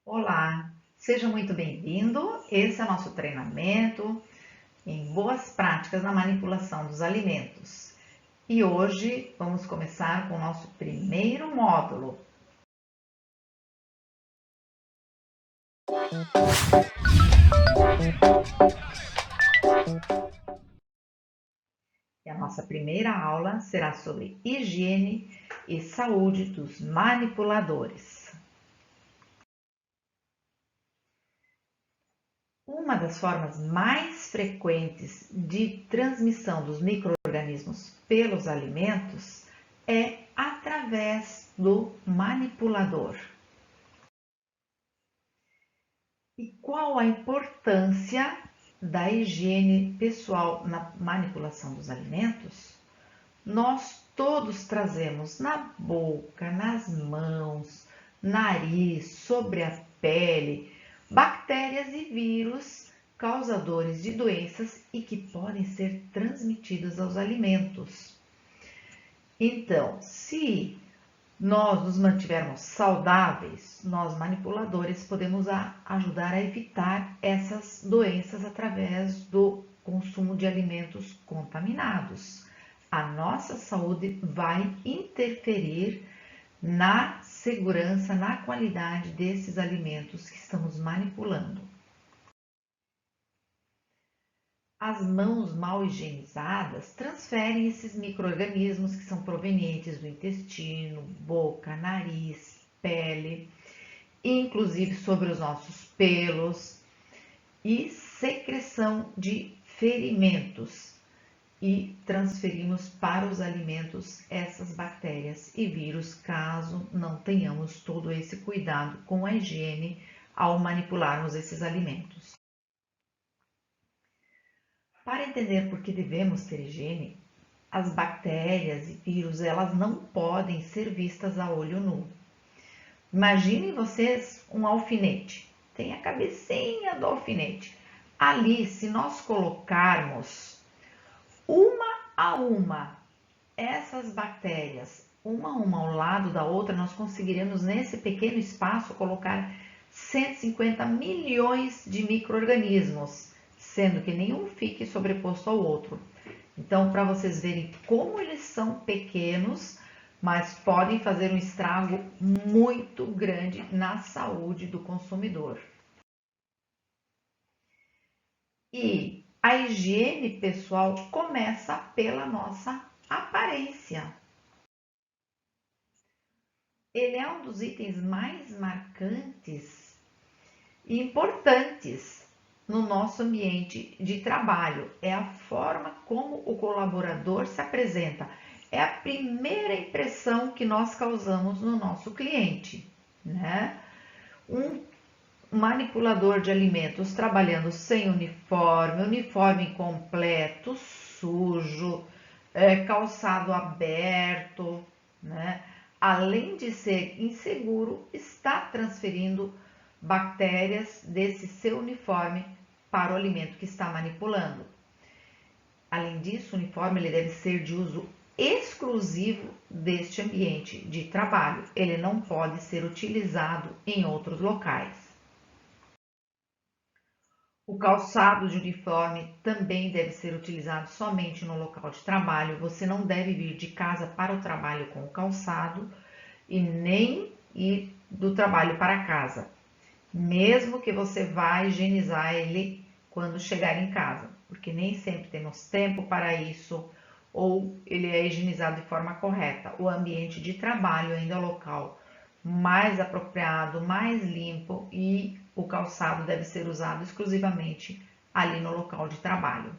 Olá, seja muito bem-vindo. Esse é o nosso treinamento em boas práticas na manipulação dos alimentos. E hoje vamos começar com o nosso primeiro módulo. E a nossa primeira aula será sobre higiene e saúde dos manipuladores. Uma das formas mais frequentes de transmissão dos micro-organismos pelos alimentos é através do manipulador. E qual a importância da higiene pessoal na manipulação dos alimentos? Nós todos trazemos na boca, nas mãos, nariz, sobre a pele, bactérias e vírus causadores de doenças e que podem ser transmitidos aos alimentos. Então, se nós nos mantivermos saudáveis, nós manipuladores podemos ajudar a evitar essas doenças através do consumo de alimentos contaminados. A nossa saúde vai interferir na segurança, na qualidade desses alimentos que estamos manipulando. As mãos mal higienizadas transferem esses micro-organismos que são provenientes do intestino, boca, nariz, pele, inclusive sobre os nossos pelos e secreção de ferimentos. E transferimos para os alimentos essas bactérias e vírus, caso não tenhamos todo esse cuidado com a higiene ao manipularmos esses alimentos. Para entender por que devemos ter higiene, as bactérias e vírus, elas não podem ser vistas a olho nu. Imaginem vocês um alfinete, tem a cabecinha do alfinete. Ali, se nós colocarmos uma a uma essas bactérias, uma a uma ao lado da outra, nós conseguiremos nesse pequeno espaço colocar 150 milhões de micro-organismos, sendo que nenhum fique sobreposto ao outro. Então, para vocês verem como eles são pequenos, mas podem fazer um estrago muito grande na saúde do consumidor. E a higiene pessoal começa pela nossa aparência. Ele é um dos itens mais marcantes e importantes no nosso ambiente de trabalho. É a forma como o colaborador se apresenta. É a primeira impressão que nós causamos no nosso cliente, né? Um manipulador de alimentos trabalhando sem uniforme, uniforme incompleto, sujo, calçado aberto, né? Além de ser inseguro, está transferindo bactérias desse seu uniforme para o alimento que está manipulando. Além disso, o uniforme ele deve ser de uso exclusivo deste ambiente de trabalho. Ele não pode ser utilizado em outros locais. O calçado de uniforme também deve ser utilizado somente no local de trabalho. Você não deve vir de casa para o trabalho com o calçado e nem ir do trabalho para casa, mesmo que você vá higienizar ele quando chegar em casa, porque nem sempre temos tempo para isso ou ele é higienizado de forma correta. O ambiente de trabalho ainda é o local mais apropriado, mais limpo e o calçado deve ser usado exclusivamente ali no local de trabalho.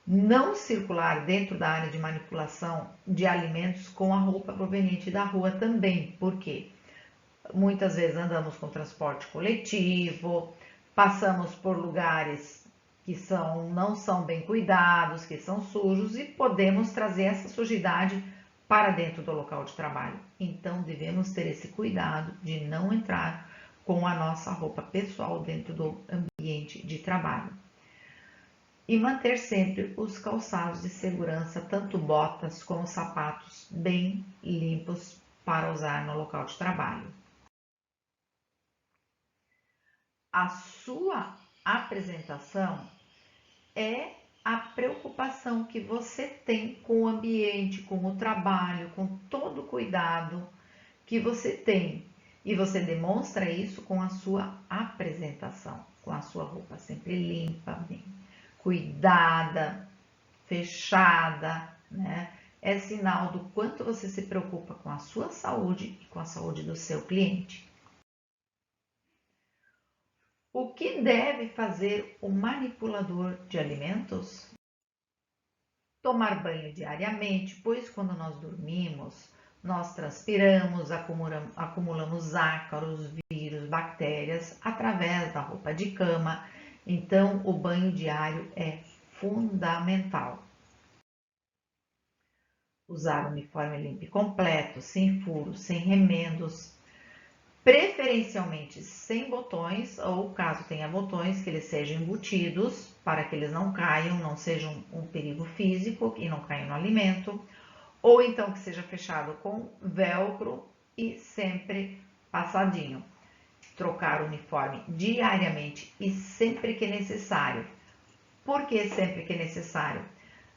Não circular dentro da área de manipulação de alimentos com a roupa proveniente da rua também, porque muitas vezes andamos com transporte coletivo, passamos por lugares que não são bem cuidados, que são sujos e podemos trazer essa sujidade para dentro do local de trabalho. Então devemos ter esse cuidado de não entrar com a nossa roupa pessoal dentro do ambiente de trabalho. E manter sempre os calçados de segurança, tanto botas como sapatos, bem limpos para usar no local de trabalho. A sua apresentação é a preocupação que você tem com o ambiente, com o trabalho, com todo o cuidado que você tem. E você demonstra isso com a sua apresentação, com a sua roupa sempre limpa, bem cuidada, fechada, né? É sinal do quanto você se preocupa com a sua saúde e com a saúde do seu cliente. O que deve fazer o manipulador de alimentos? Tomar banho diariamente, pois quando nós dormimos, nós transpiramos, acumulamos ácaros, vírus, bactérias através da roupa de cama. Então, o banho diário é fundamental. Usar uniforme limpo e completo, sem furos, sem remendos, preferencialmente sem botões, ou caso tenha botões, que eles sejam embutidos para que eles não caiam, não sejam um perigo físico e não caiam no alimento, ou então que seja fechado com velcro e sempre passadinho. Trocar o uniforme diariamente e sempre que necessário. Por que sempre que necessário?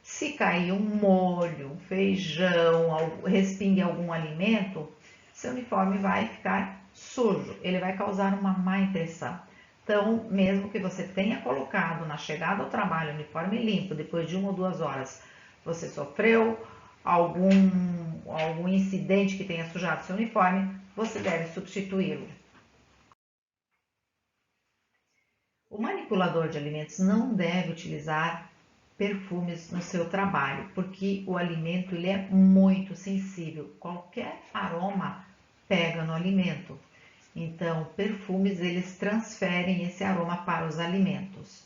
Se cair um molho, um feijão, respingue algum alimento, seu uniforme vai ficar sujo, ele vai causar uma má impressão. Então, mesmo que você tenha colocado na chegada ao trabalho o uniforme limpo, depois de 1 ou 2 horas, você sofreu algum incidente que tenha sujado seu uniforme, você deve substituí-lo. O manipulador de alimentos não deve utilizar perfumes no seu trabalho, porque o alimento ele é muito sensível. Qualquer aroma pega no alimento. Então, perfumes eles transferem esse aroma para os alimentos.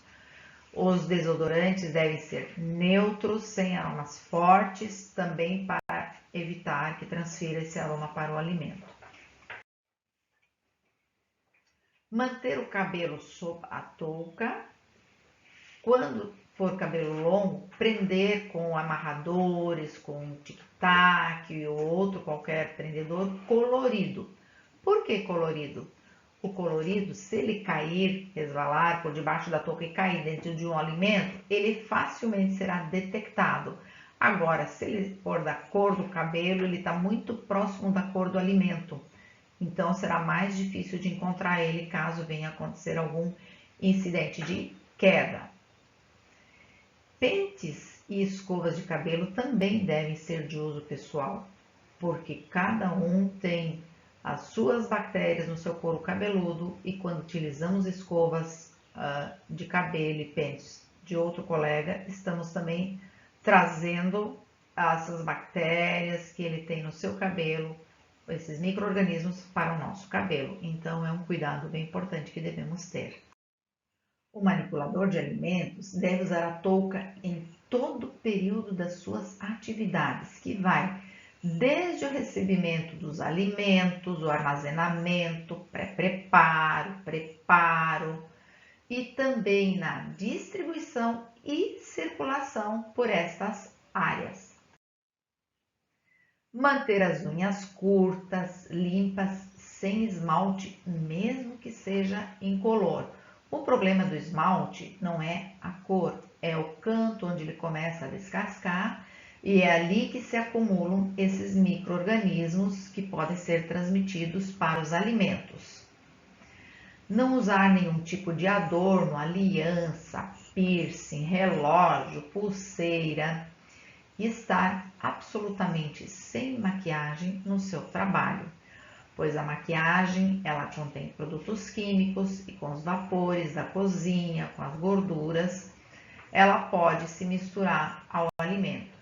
Os desodorantes devem ser neutros, sem aromas fortes, também para evitar que transfira esse aroma para o alimento. Manter o cabelo sob a touca. Quando for cabelo longo, prender com amarradores, com tic-tac ou outro qualquer prendedor colorido. Por que colorido? O colorido, se ele cair, resvalar por debaixo da touca e cair dentro de um alimento, ele facilmente será detectado. Agora, se ele for da cor do cabelo, ele está muito próximo da cor do alimento. Então, será mais difícil de encontrar ele caso venha acontecer algum incidente de queda. Pentes e escovas de cabelo também devem ser de uso pessoal, porque cada um tem as suas bactérias no seu couro cabeludo e quando utilizamos escovas de cabelo e pentes de outro colega, estamos também trazendo essas bactérias que ele tem no seu cabelo, esses micro-organismos para o nosso cabelo. Então, é um cuidado bem importante que devemos ter. O manipulador de alimentos deve usar a touca em todo o período das suas atividades, que vai desde o recebimento dos alimentos, o armazenamento, pré-preparo, preparo e também na distribuição e circulação por estas áreas. Manter as unhas curtas, limpas, sem esmalte, mesmo que seja incolor. O problema do esmalte não é a cor, é o canto onde ele começa a descascar e é ali que se acumulam esses micro-organismos que podem ser transmitidos para os alimentos. Não usar nenhum tipo de adorno, aliança, piercing, relógio, pulseira e estar absolutamente sem maquiagem no seu trabalho, pois a maquiagem ela contém produtos químicos e com os vapores da cozinha, com as gorduras, ela pode se misturar ao alimento.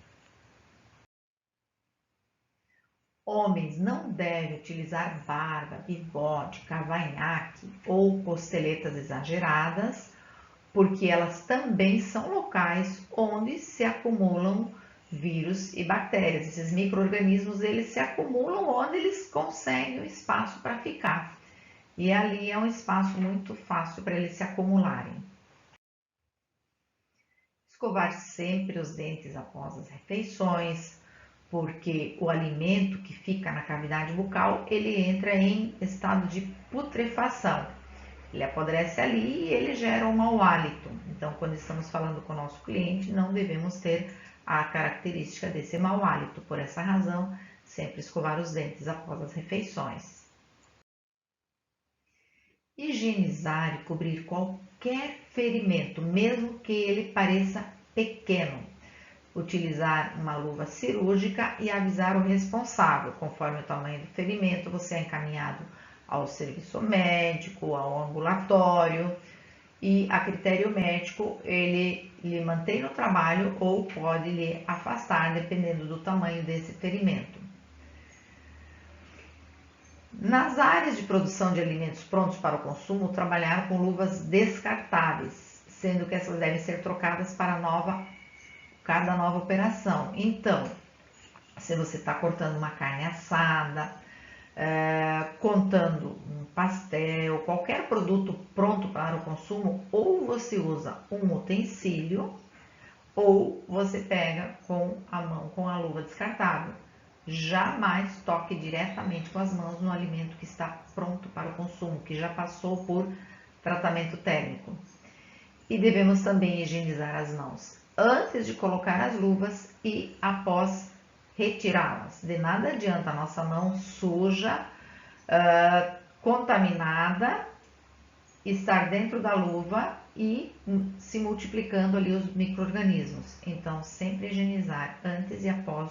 Homens não devem utilizar barba, bigode, cavanhaque ou costeletas exageradas, porque elas também são locais onde se acumulam vírus e bactérias. Esses micro-organismos eles se acumulam onde eles conseguem o espaço para ficar. E ali é um espaço muito fácil para eles se acumularem. Escovar sempre os dentes após as refeições, porque o alimento que fica na cavidade bucal, ele entra em estado de putrefação. Ele apodrece ali e ele gera um mau hálito. Então, quando estamos falando com o nosso cliente, não devemos ter a característica desse mau hálito. Por essa razão, sempre escovar os dentes após as refeições. Higienizar e cobrir qualquer ferimento, mesmo que ele pareça pequeno. Utilizar uma luva cirúrgica e avisar o responsável. Conforme o tamanho do ferimento, você é encaminhado ao serviço médico, ao ambulatório, e a critério médico ele lhe mantém no trabalho ou pode lhe afastar, dependendo do tamanho desse ferimento. Nas áreas de produção de alimentos prontos para o consumo, trabalhar com luvas descartáveis, sendo que essas devem ser trocadas para cada nova operação. Então, se você está cortando uma carne assada, contando um pastel, qualquer produto pronto para o consumo, ou você usa um utensílio, ou você pega com a mão, com a luva descartável. Jamais toque diretamente com as mãos no alimento que está pronto para o consumo, que já passou por tratamento térmico. E devemos também higienizar as mãos antes de colocar as luvas e após retirá-las. De nada adianta a nossa mão suja, contaminada, estar dentro da luva e se multiplicando ali os micro-organismos. Então, sempre higienizar antes e após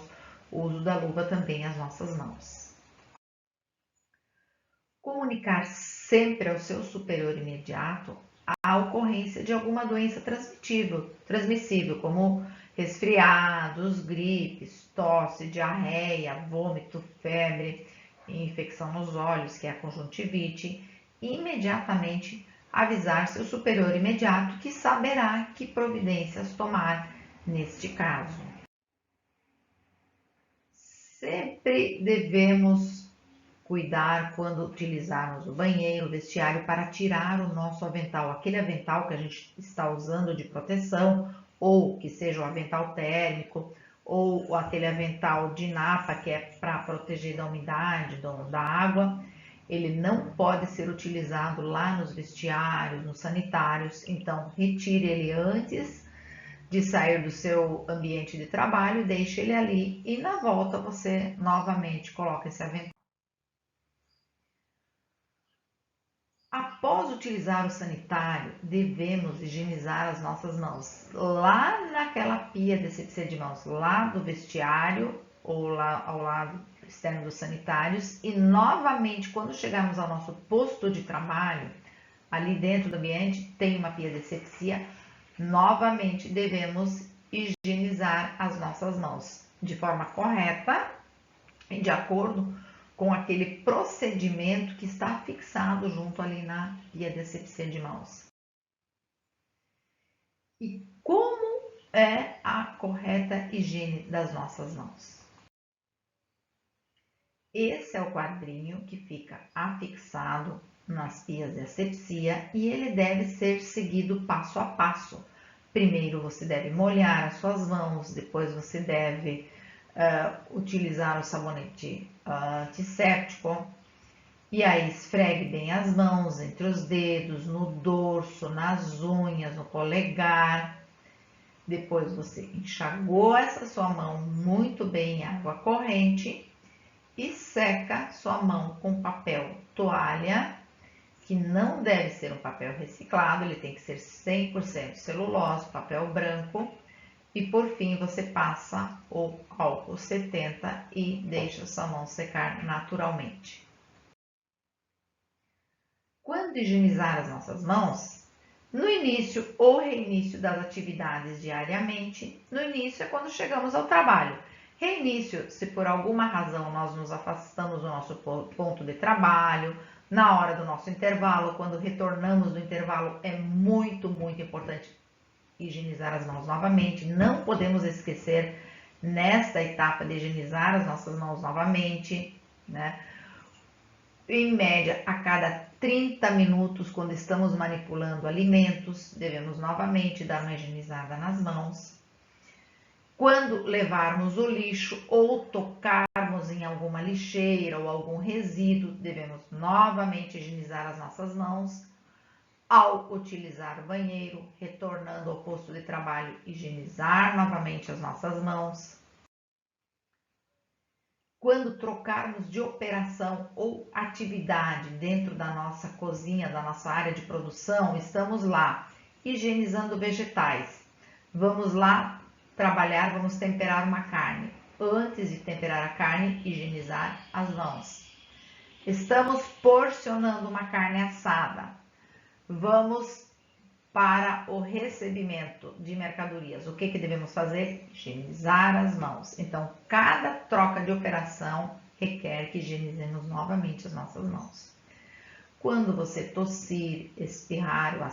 o uso da luva também as nossas mãos. Comunicar sempre ao seu superior imediato a ocorrência de alguma doença transmissível, como resfriados, gripes, tosse, diarreia, vômito, febre, infecção nos olhos, que é a conjuntivite, e imediatamente avisar seu superior imediato, que saberá que providências tomar neste caso. Sempre devemos cuidar quando utilizarmos o banheiro, o vestiário, para tirar o nosso avental, aquele avental que a gente está usando de proteção, ou que seja o avental térmico, ou aquele avental de napa que é para proteger da umidade, da água. Ele não pode ser utilizado lá nos vestiários, nos sanitários, então retire ele antes de sair do seu ambiente de trabalho, deixe ele ali e na volta você novamente coloca esse avental. Após utilizar o sanitário, devemos higienizar as nossas mãos lá naquela pia de asepsia de mãos, lá do vestiário ou lá ao lado externo dos sanitários, e novamente quando chegarmos ao nosso posto de trabalho, ali dentro do ambiente tem uma pia de asepsia, novamente devemos higienizar as nossas mãos de forma correta e de acordo com aquele procedimento que está fixado junto ali na pia de asepsia de mãos. E como é a correta higiene das nossas mãos? Esse é o quadrinho que fica afixado nas pias de asepsia e ele deve ser seguido passo a passo. Primeiro você deve molhar as suas mãos, depois você deve utilizar o sabonete antisséptico e aí esfregue bem as mãos entre os dedos, no dorso, nas unhas, no polegar. Depois você enxagou essa sua mão muito bem em água corrente e seca sua mão com papel toalha, que não deve ser um papel reciclado, ele tem que ser 100% celulose, papel branco. E por fim você passa o álcool 70 e deixa sua mão secar naturalmente. Quando higienizar as nossas mãos, no início ou reinício das atividades diariamente, no início é quando chegamos ao trabalho. Reinício, se por alguma razão nós nos afastamos do nosso ponto de trabalho, na hora do nosso intervalo, quando retornamos do intervalo, é muito importante higienizar as mãos novamente. Não podemos esquecer nesta etapa de higienizar as nossas mãos novamente, né? Em média, a cada 30 minutos, quando estamos manipulando alimentos, devemos novamente dar uma higienizada nas mãos. Quando levarmos o lixo ou tocarmos em alguma lixeira ou algum resíduo, devemos novamente higienizar as nossas mãos. Ao utilizar o banheiro, retornando ao posto de trabalho, higienizar novamente as nossas mãos. Quando trocarmos de operação ou atividade dentro da nossa cozinha, da nossa área de produção, estamos lá higienizando vegetais. Vamos lá trabalhar, vamos temperar uma carne. Antes de temperar a carne, higienizar as mãos. Estamos porcionando uma carne assada. Vamos para o recebimento de mercadorias. O que devemos fazer? Higienizar as mãos. Então, cada troca de operação requer que higienizemos novamente as nossas mãos. Quando você tossir, espirrar ou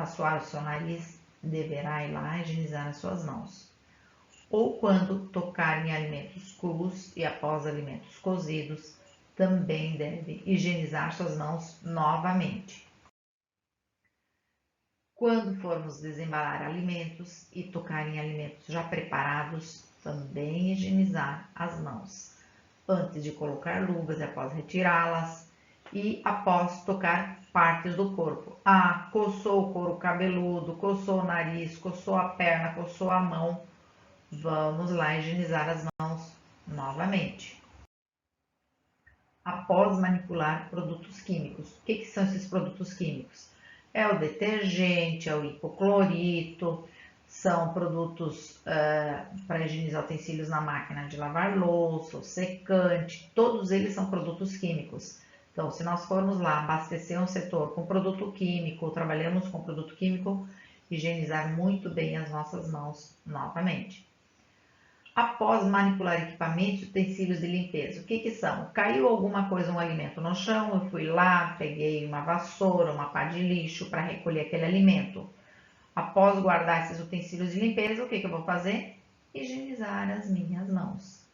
assoar o seu nariz, deverá ir lá higienizar as suas mãos. Ou quando tocar em alimentos crus e após alimentos cozidos, também deve higienizar suas mãos novamente. Quando formos desembalar alimentos e tocar em alimentos já preparados, também higienizar as mãos, antes de colocar luvas e após retirá-las, e após tocar partes do corpo. Coçou o couro cabeludo, coçou o nariz, coçou a perna, coçou a mão, vamos lá higienizar as mãos novamente. Após manipular produtos químicos. O que são esses produtos químicos? É o detergente, é o hipoclorito, são produtos para higienizar utensílios na máquina de lavar louça, o secante, todos eles são produtos químicos. Então, se nós formos lá abastecer um setor com produto químico, trabalhamos com produto químico, higienizar muito bem as nossas mãos novamente. Após manipular equipamentos e utensílios de limpeza, o que são? Caiu alguma coisa, um alimento no chão, eu fui lá, peguei uma vassoura, uma pá de lixo para recolher aquele alimento. Após guardar esses utensílios de limpeza, o que eu vou fazer? Higienizar as minhas mãos.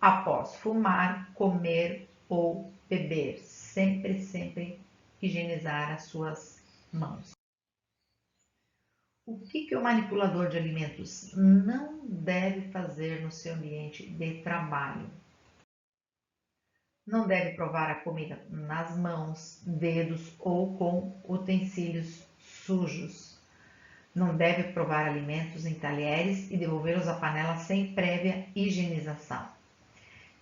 Após fumar, comer ou beber, sempre higienizar as suas mãos. O que o manipulador de alimentos não deve fazer no seu ambiente de trabalho? Não deve provar a comida nas mãos, dedos ou com utensílios sujos. Não deve provar alimentos em talheres e devolvê-los à panela sem prévia higienização.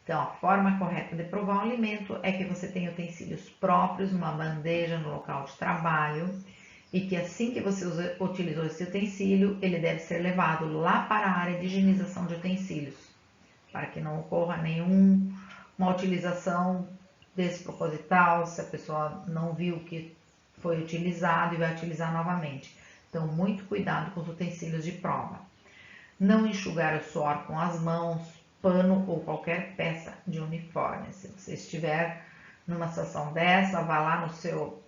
Então, a forma correta de provar um alimento é que você tenha utensílios próprios, uma bandeja no local de trabalho, e que assim que você utilizou esse utensílio, ele deve ser levado lá para a área de higienização de utensílios, para que não ocorra nenhuma utilização desproposital, se a pessoa não viu que foi utilizado e vai utilizar novamente. Então, muito cuidado com os utensílios de prova. Não enxugar o suor com as mãos, pano ou qualquer peça de uniforme. Se você estiver numa situação dessa, vá lá no seu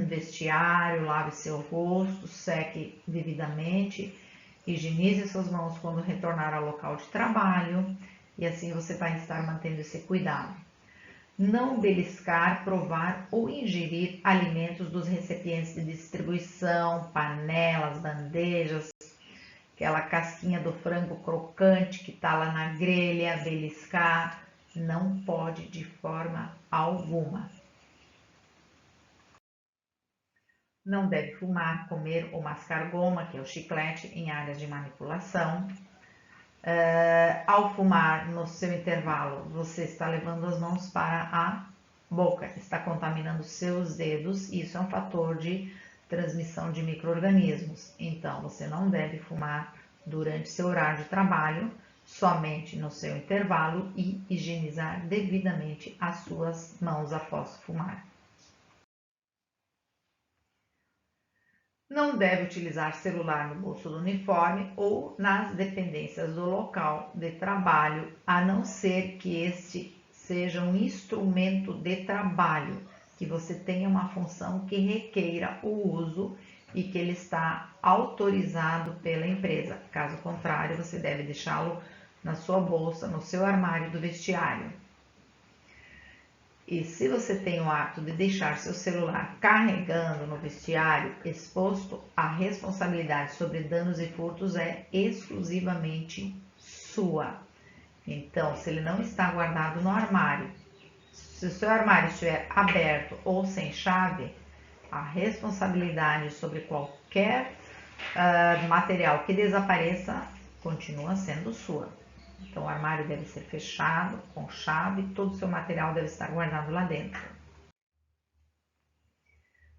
vestiário, lave seu rosto, seque devidamente, higienize suas mãos quando retornar ao local de trabalho e assim você vai estar mantendo esse cuidado. Não beliscar, provar ou ingerir alimentos dos recipientes de distribuição, panelas, bandejas, aquela casquinha do frango crocante que está lá na grelha, beliscar, não pode de forma alguma. Não deve fumar, comer ou mascar goma, que é o chiclete, em áreas de manipulação. Ao fumar no seu intervalo, você está levando as mãos para a boca, está contaminando seus dedos e isso é um fator de transmissão de micro-organismos. Então, você não deve fumar durante seu horário de trabalho, somente no seu intervalo e higienizar devidamente as suas mãos após fumar. Não deve utilizar celular no bolso do uniforme ou nas dependências do local de trabalho, a não ser que este seja um instrumento de trabalho, que você tenha uma função que requeira o uso e que ele está autorizado pela empresa. Caso contrário, você deve deixá-lo na sua bolsa, no seu armário do vestiário. E se você tem o hábito de deixar seu celular carregando no vestiário, exposto, a responsabilidade sobre danos e furtos é exclusivamente sua. Então, se ele não está guardado no armário, se o seu armário estiver aberto ou sem chave, a responsabilidade sobre qualquer material que desapareça continua sendo sua. Então, o armário deve ser fechado com chave, todo o seu material deve estar guardado lá dentro.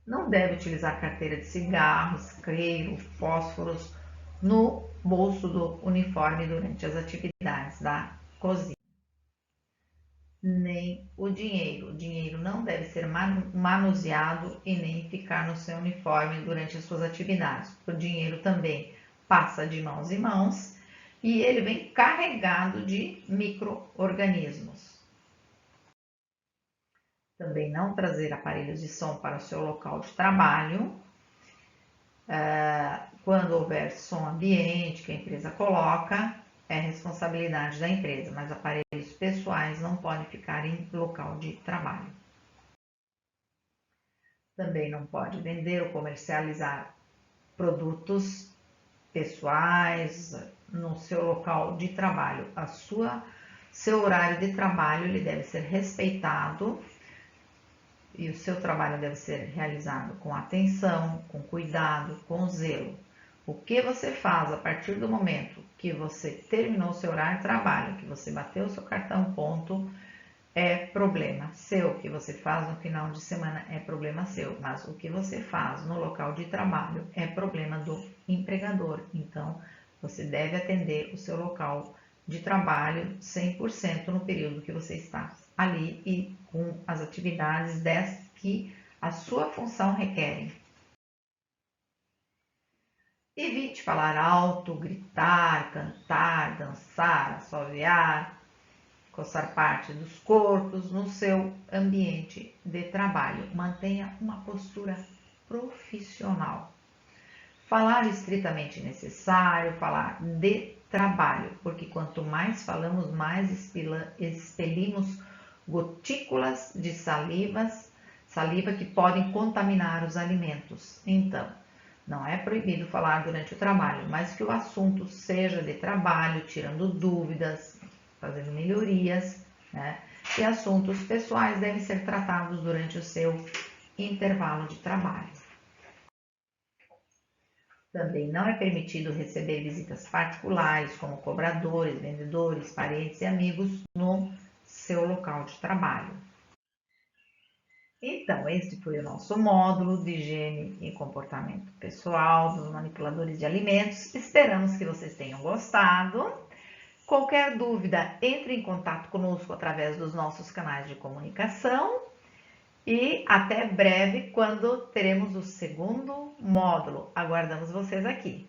Não deve utilizar carteira de cigarro, isqueiro, fósforos no bolso do uniforme durante as atividades da cozinha. Nem o dinheiro. O dinheiro não deve ser manuseado e nem ficar no seu uniforme durante as suas atividades. O dinheiro também passa de mãos em mãos e ele vem carregado de micro-organismos. Também não trazer aparelhos de som para o seu local de trabalho. Quando houver som ambiente que a empresa coloca, é responsabilidade da empresa, mas aparelhos pessoais não podem ficar em local de trabalho. Também não pode vender ou comercializar produtos pessoais no seu local de trabalho. Seu horário de trabalho ele deve ser respeitado e o seu trabalho deve ser realizado com atenção, com cuidado, com zelo. O que você faz a partir do momento que você terminou o seu horário de trabalho, que você bateu o seu cartão ponto, é problema seu. O que você faz no final de semana é problema seu, mas o que você faz no local de trabalho é problema do empregador. Então, você deve atender o seu local de trabalho 100% no período que você está ali e com as atividades que a sua função requer. Evite falar alto, gritar, cantar, dançar, assoviar, coçar parte dos corpos no seu ambiente de trabalho. Mantenha uma postura profissional. Falar estritamente necessário, falar de trabalho, porque quanto mais falamos, mais expelimos gotículas de saliva que podem contaminar os alimentos. Então, não é proibido falar durante o trabalho, mas que o assunto seja de trabalho, tirando dúvidas, fazendo melhorias, né? E assuntos pessoais devem ser tratados durante o seu intervalo de trabalho. Também não é permitido receber visitas particulares, como cobradores, vendedores, parentes e amigos, no seu local de trabalho. Então, este foi o nosso módulo de higiene e comportamento pessoal dos manipuladores de alimentos. Esperamos que vocês tenham gostado. Qualquer dúvida, entre em contato conosco através dos nossos canais de comunicação. E até breve, quando teremos o segundo módulo. Aguardamos vocês aqui.